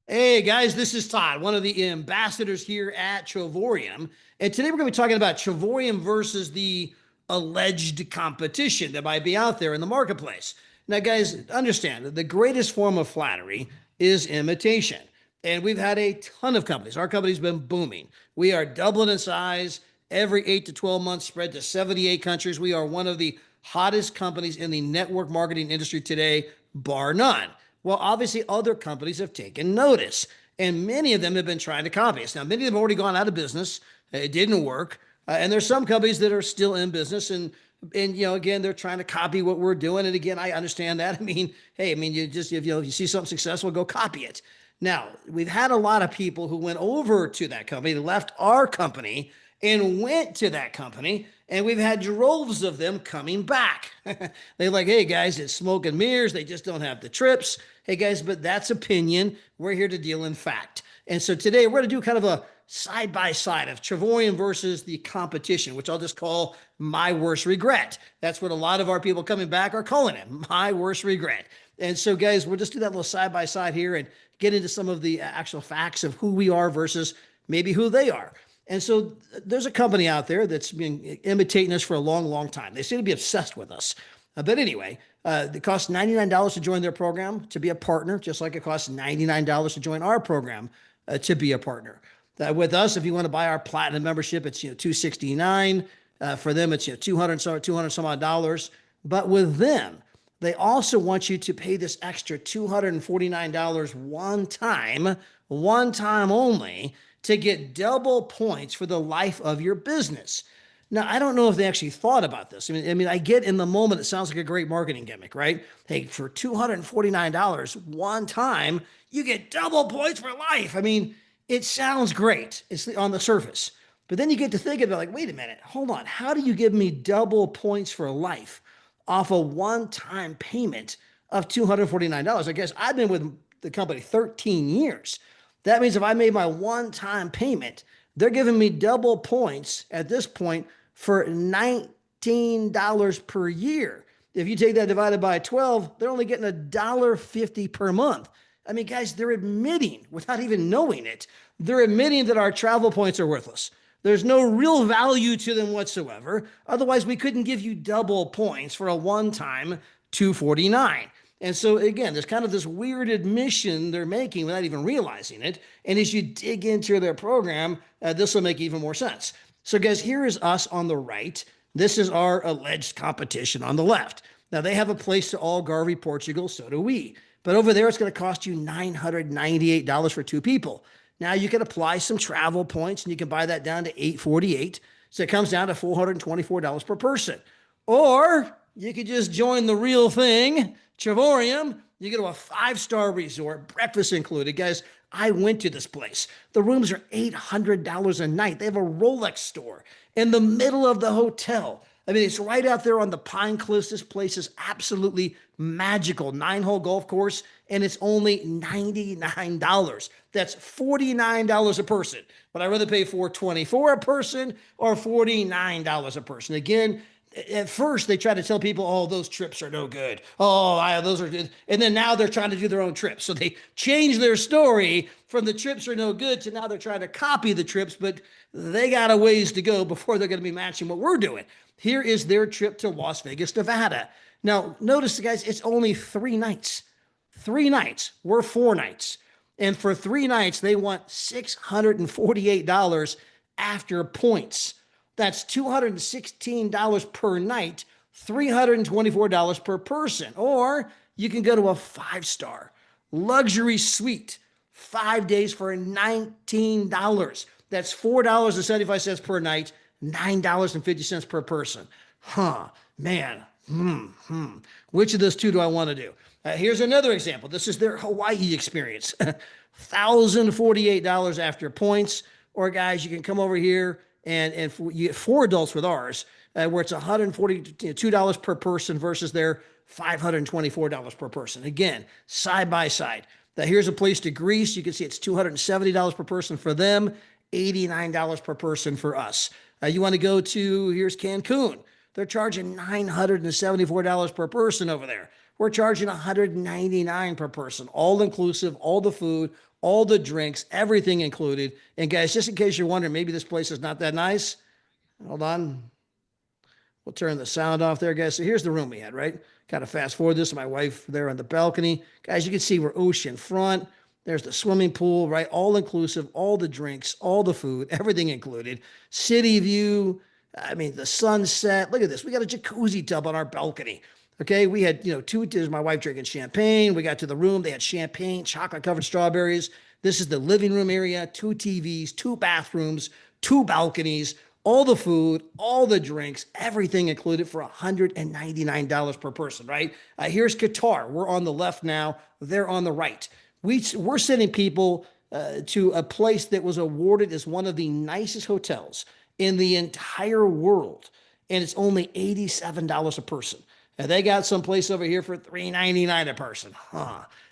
Hey guys, this is Todd, one of the ambassadors here at Trovorium. And today we're going to be talking about Trovorium versus the alleged competition that might be out there in the marketplace. Now, guys, understand that the greatest form of flattery is imitation. And we've had a ton of companies. Our company's been booming. We are doubling in size every 8 to 12 months, spread to 78 countries. We are one of the hottest companies in the network marketing industry today, bar none. Well, obviously, other companies have taken notice, and many of them have been trying to copy us. Now, many of them have already gone out of business. It didn't work. And there's some companies that are still in business, and again, they're trying to copy what we're doing. And again, I understand that. I mean, hey, I mean, you just if you see something successful, go copy it. Now, we've had a lot of people who went over to that company, left our company, and went to that company, and we've had droves of them coming back. They're like, hey guys, it's smoke and mirrors. They just don't have the trips. Hey guys, but that's opinion. We're here to deal in fact. And so today we're going to do kind of a side by side of Trovorium versus the competition, which I'll just call my worst regret. That's what a lot of our people coming back are calling it, my worst regret. And so, guys, we'll just do that little side by side here and get into some of the actual facts of who we are versus maybe who they are. And so there's a company out there that's been imitating us for a long, long time. They seem to be obsessed with us. But anyway, it costs $99 to join their program to be a partner, just like it costs $99 to join our program to be a partner. With us, if you want to buy our platinum membership, it's $269. For them, it's 200 some odd dollars. But with them, they also want you to pay this extra $249 one time only, to get double points for the life of your business. Now, I don't know if they actually thought about this. I get in the moment, it sounds like a great marketing gimmick, right? Hey, for $249 one time, you get double points for life. I mean, it sounds great. It's on the surface. But then you get to thinking about like, wait a minute, hold on. How do you give me double points for life off a one-time payment of $249? I guess I've been with the company 13 years. That means if I made my one-time payment, they're giving me double points at this point for $19 per year. If you take that divided by 12, they're only getting $1.50 per month. I mean, guys, they're admitting, without even knowing it, they're admitting that our travel points are worthless. There's no real value to them whatsoever. Otherwise, we couldn't give you double points for a one-time $249. And so again, there's kind of this weird admission they're making without even realizing it. And as you dig into their program, this will make even more sense. So guys, here is us on the right. This is our alleged competition on the left. Now they have a place to Algarve, Portugal. So do we. But over there, it's going to cost you $998 for two people. Now you can apply some travel points and you can buy that down to $848. So it comes down to $424 per person. Or you could just join the real thing, Trovorium. You go to a 5-star resort, breakfast included. Guys, I went to this place. The rooms are $800 a night. They have a Rolex store in the middle of the hotel. I mean, it's right out there on the Pine Cliffs. This place is absolutely magical. 9-hole golf course, and it's only $99. That's $49 a person. But I'd rather pay $424 a person or $49 a person. Again, at first they try to tell people, oh, those trips are no good. Oh, those are good. And then now they're trying to do their own trips. So they change their story from the trips are no good to now they're trying to copy the trips, but they got a ways to go before they're going to be matching what we're doing. Here is their trip to Las Vegas, Nevada. Now, notice, guys, it's only 3 nights. 3 nights. We're 4 nights. And for 3 nights, they want $648 after points. That's $216 per night, $324 per person. Or you can go to a 5-star luxury suite, 5 days for $19. That's $4.75 per night, $9.50 per person. Man. Which of those two do I want to do? Here's another example. This is their Hawaii experience. $1,048 after points. Or guys, you can come over here and you get 4 adults with ours, where it's $142 per person versus their $524 per person. Again, side by side. Now here's a place to Greece. You can see it's $270 per person for them, $89 per person for us. You want to go to, here's Cancun. They're charging $974 per person over there. we're charging $199 per person, all inclusive, all the food, all the drinks, everything included. And guys, just in case you're wondering, maybe this place is not that nice. Hold on. We'll turn the sound off there, guys. So here's the room we had, right? Kind of fast forward this. My wife there on the balcony. Guys, you can see we're ocean front. There's the swimming pool, right? All inclusive, all the drinks, all the food, everything included. City view. I mean, the sunset. Look at this. We got a jacuzzi tub on our balcony. Okay, we had, there's my wife drinking champagne. We got to the room. They had champagne, chocolate-covered strawberries. This is the living room area, 2 TVs, 2 bathrooms, 2 balconies, all the food, all the drinks, everything included for $199 per person, right? Here's Qatar. We're on the left now. They're on the right. We're sending people to a place that was awarded as one of the nicest hotels in the entire world, and it's only $87 a person. And they got some place over here for $399 a person.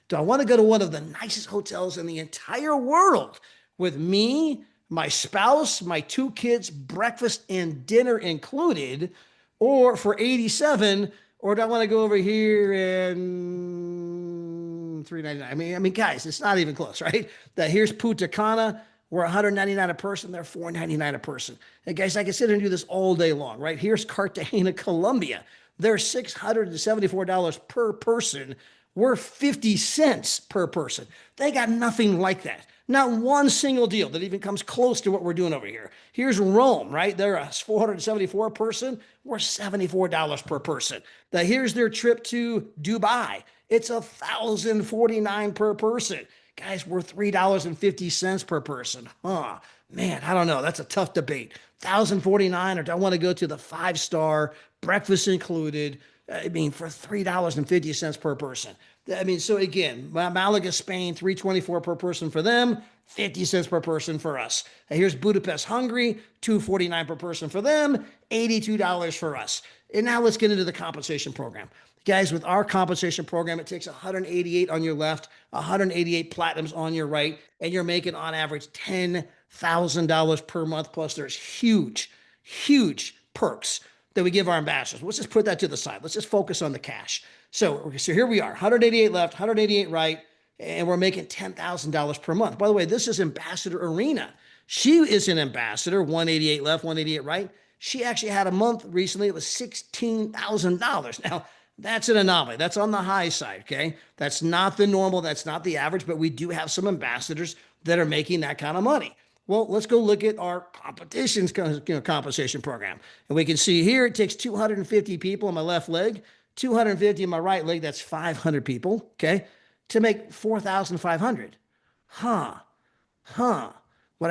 Do I want to go to one of the nicest hotels in the entire world with me, my spouse, my 2 kids, breakfast and dinner included, or for $87? Or do I want to go over here and $399? I mean, guys, it's not even close, right? Here's Punta Cana. We're $199 a person. They're $499 a person. And guys, I can sit here and do this all day long, right? Here's Cartagena, Colombia. They're $674 per person. We're 50 cents per person. They got nothing like that. Not one single deal that even comes close to what we're doing over here. Here's Rome, right? They're a 474 person. We're $74 per person. Now, here's their trip to Dubai. It's $1,049 per person. Guys, we're $3.50 per person. Man, I don't know. That's a tough debate. $1,049, or do I want to go to the 5-star, breakfast included? I mean, for $3.50 per person. I mean, so again, Malaga, Spain, $3.24 per person for them, 50 cents per person for us. Here's Budapest, Hungary, $2.49 per person for them, $82 for us. And now let's get into the compensation program. Guys, with our compensation program, it takes 188 on your left, 188 platinums on your right, and you're making on average $10,000 per month. Plus, there's huge, huge perks that we give our ambassadors. Let's just put that to the side. Let's just focus on the cash. So here we are, 188 left, 188 right, and we're making $10,000 per month. By the way, this is Ambassador Arena. She is an ambassador, 188 left, 188 right. She actually had a month recently. It was $16,000. Now, that's an anomaly. That's on the high side, okay? That's not the normal. That's not the average, but we do have some ambassadors that are making that kind of money. Well, let's go look at our competition's compensation program. And we can see here it takes 250 people on my left leg, 250 on my right leg. That's 500 people, okay, to make 4,500. Would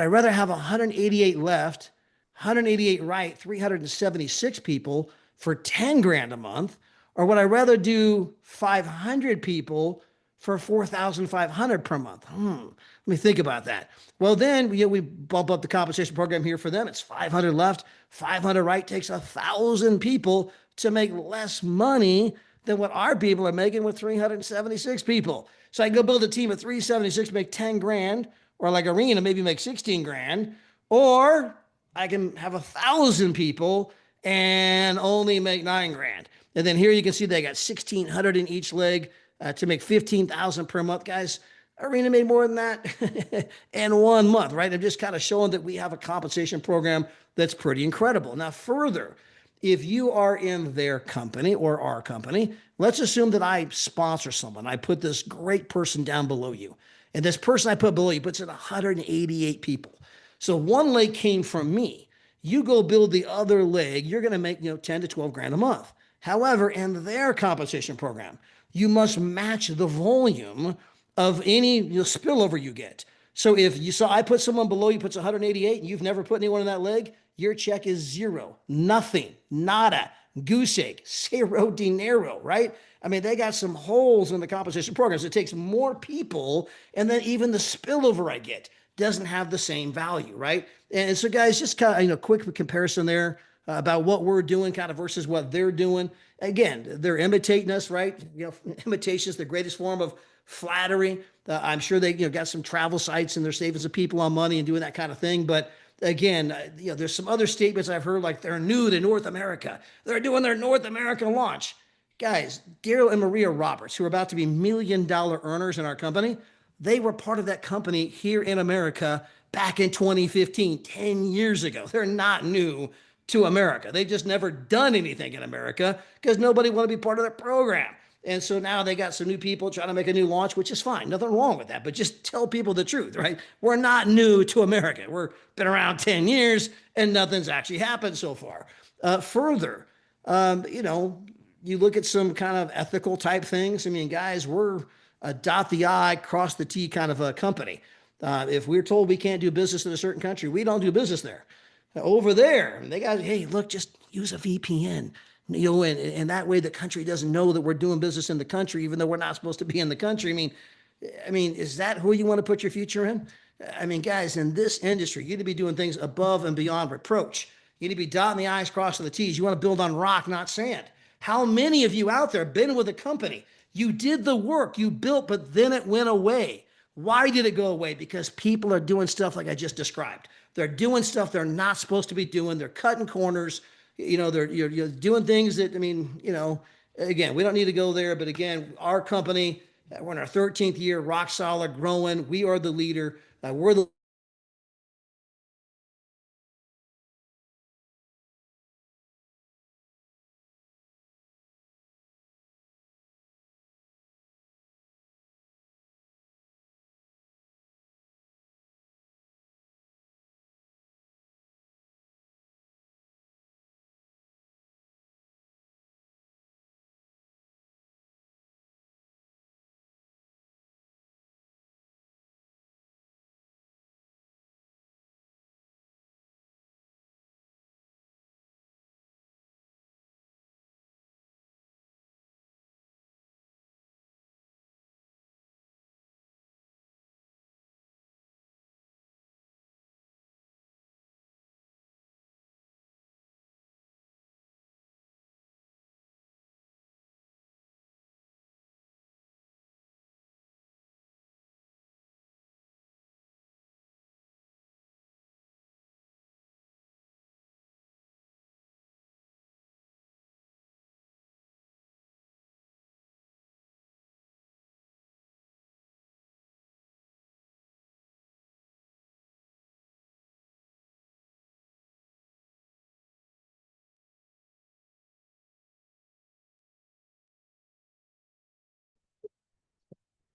I rather have 188 left, 188 right, 376 people for 10 grand a month? Or would I rather do 500 people for 4,500 per month? Let me think about that. Well, then we bump up the compensation program here for them. It's 500 left, 500 right. Takes 1,000 people to make less money than what our people are making with 376 people. So I can go build a team of 376, make 10 grand, or like Arena, maybe make 16 grand, or I can have 1,000 people and only make 9 grand. And then here you can see they got 1,600 in each leg to make 15,000 per month. Guys, Arena made more than that in 1 month, right? I'm just kind of showing that we have a compensation program that's pretty incredible. Now, further, if you are in their company or our company, let's assume that I sponsor someone. I put this great person down below you. And this person I put below you puts in 188 people. So one leg came from me. You go build the other leg, you're going to make 10 to 12 grand a month. However, in their compensation program, you must match the volume of any spillover you get. So if you saw I put someone below you puts 188 and you've never put anyone in that leg, your check is zero, nothing, nada, goose egg, cero dinero, right? I mean, they got some holes in the compensation programs. It takes more people, and then even the spillover I get doesn't have the same value, right? And so, guys, just kind of quick comparison there about what we're doing kind of versus what they're doing. Again, they're imitating us, right? Imitation is the greatest form of flattery. I'm sure they got some travel sites and they're saving some people on money and doing that kind of thing. But again, there's some other statements I've heard, like they're new to North America. They're doing their North American launch. Guys, Daryl and Maria Roberts, who are about to be $1 million earners in our company, they were part of that company here in America back in 2015, 10 years ago. They're not new to America. They've just never done anything in America because nobody wanted to be part of their program. And so now they got some new people trying to make a new launch, which is fine. Nothing wrong with that. But just tell people the truth, right? We're not new to America. We're been around 10 years and nothing's actually happened so far. Further, you know, you look at some kind of ethical type things. I mean, guys, we're a dot the I, cross the T kind of a company. If we're told we can't do business in a certain country, we don't do business there. Over there, they got, hey, look, just use a VPN. You know, and that way the country doesn't know that we're doing business in the country, even though we're not supposed to be in the country. I mean, is that who you want to put your future in? I mean, guys, in this industry, you need to be doing things above and beyond reproach. You need to be dotting the I's, crossing the T's. You want to build on rock, not sand. How many of you out there have been with a company? You did the work, you built, but then it went away. Why did it go away? Because people are doing stuff like I just described. They're doing stuff they're not supposed to be doing. They're cutting corners. You know, you're doing things that, I mean, you know, again, we don't need to go there. But again, our company, we're in our 13th year, rock solid, growing. We are the leader. We're the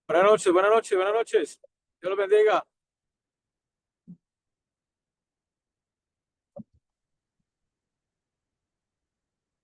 Buenas noches, buenas noches, buenas noches. Dios los bendiga.